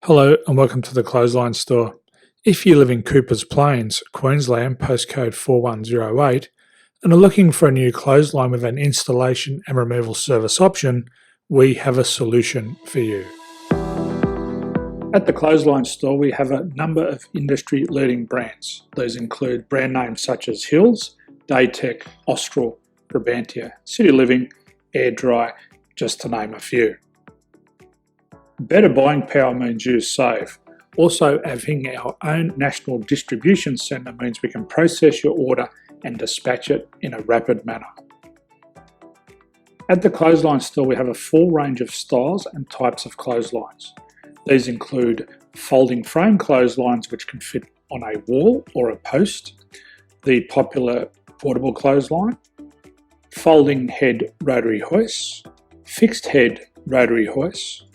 Hello and welcome to the Clothesline Store. If you live in Coopers Plains, Queensland, postcode 4108, and are looking for a new clothesline with an installation and removal service option, we have a solution for you. At the Clothesline Store, we have a number of industry-leading brands. These include brand names such as Hills, Daytech, Austral, Brabantia, City Living, Air Dry, just to name a few. Better buying power means you save. Also, having our own national distribution centre means we can process your order and dispatch it in a rapid manner. At the Clothesline Store, we have a full range of styles and types of clotheslines. These include folding frame clotheslines which can fit on a wall or a post, the popular portable clothesline, folding head rotary hoists, fixed head rotary hoists,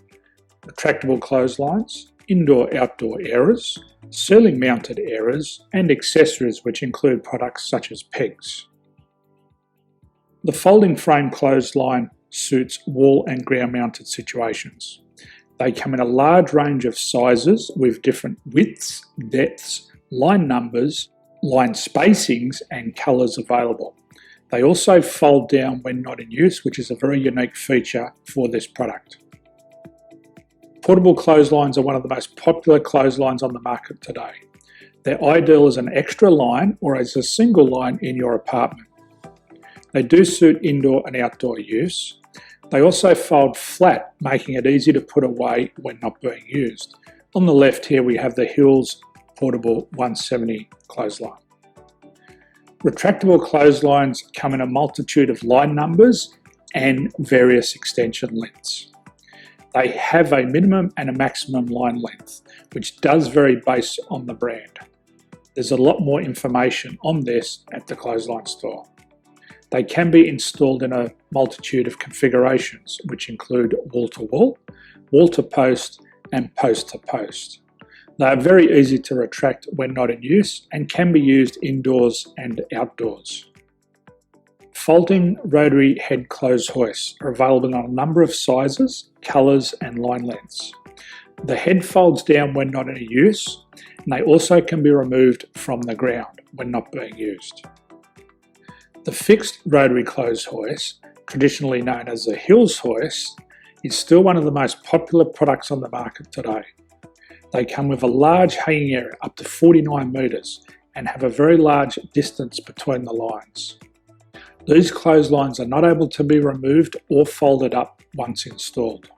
retractable clotheslines, indoor-outdoor airers, ceiling mounted airers, and accessories which include products such as pegs. The folding frame clothesline suits wall and ground mounted situations. They come in a large range of sizes with different widths, depths, line numbers, line spacings and colours available. They also fold down when not in use, which is a very unique feature for this product. Portable clotheslines are one of the most popular clotheslines on the market today. They're ideal as an extra line or as a single line in your apartment. They do suit indoor and outdoor use. They also fold flat, making it easy to put away when not being used. On the left here we have the Hills Portable 170 clothesline. Retractable clotheslines come in a multitude of line numbers and various extension lengths. They have a minimum and a maximum line length, which does vary based on the brand. There's a lot more information on this at the Clothesline Store. They can be installed in a multitude of configurations, which include wall-to-wall, wall-to-post, and post-to-post. They are very easy to retract when not in use and can be used indoors and outdoors. Folding rotary head clothes hoists are available on a number of sizes, colours and line lengths. The head folds down when not in use, and they also can be removed from the ground when not being used. The fixed rotary clothes hoist, traditionally known as the Hills hoist, is still one of the most popular products on the market today. They come with a large hanging area up to 49 metres and have a very large distance between the lines. These clotheslines are not able to be removed or folded up once installed.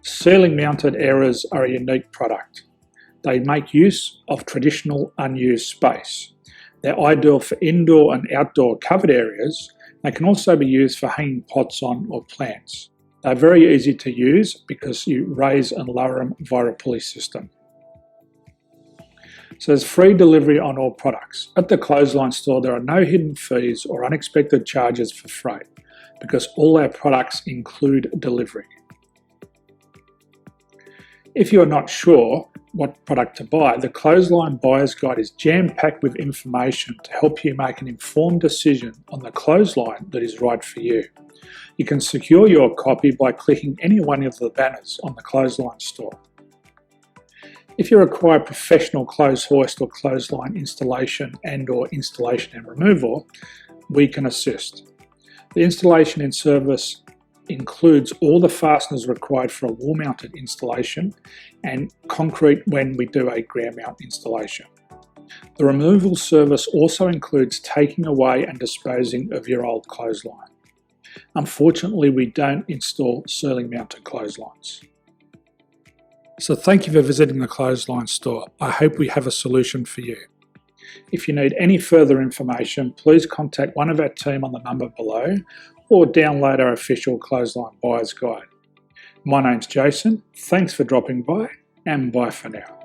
Ceiling mounted airers are a unique product. They make use of traditional unused space. They're ideal for indoor and outdoor covered areas. They can also be used for hanging pots on or plants. They're very easy to use because you raise and lower them via a pulley system. So there's free delivery on all products. At the Clothesline Store, there are no hidden fees or unexpected charges for freight because all our products include delivery. If you are not sure what product to buy, the Clothesline Buyer's Guide is jam-packed with information to help you make an informed decision on the clothesline that is right for you. You can secure your copy by clicking any one of the banners on the Clothesline Store. If you require professional clothes hoist or clothesline installation and/or installation and removal, we can assist. The installation and service includes all the fasteners required for a wall-mounted installation and concrete when we do a ground mount installation. The removal service also includes taking away and disposing of your old clothesline. Unfortunately, we don't install ceiling mounted clotheslines. So thank you for visiting the Clothesline Store. I hope we have a solution for you. If you need any further information, please contact one of our team on the number below or download our official Clothesline Buyer's Guide. My name's Jason, thanks for dropping by and bye for now.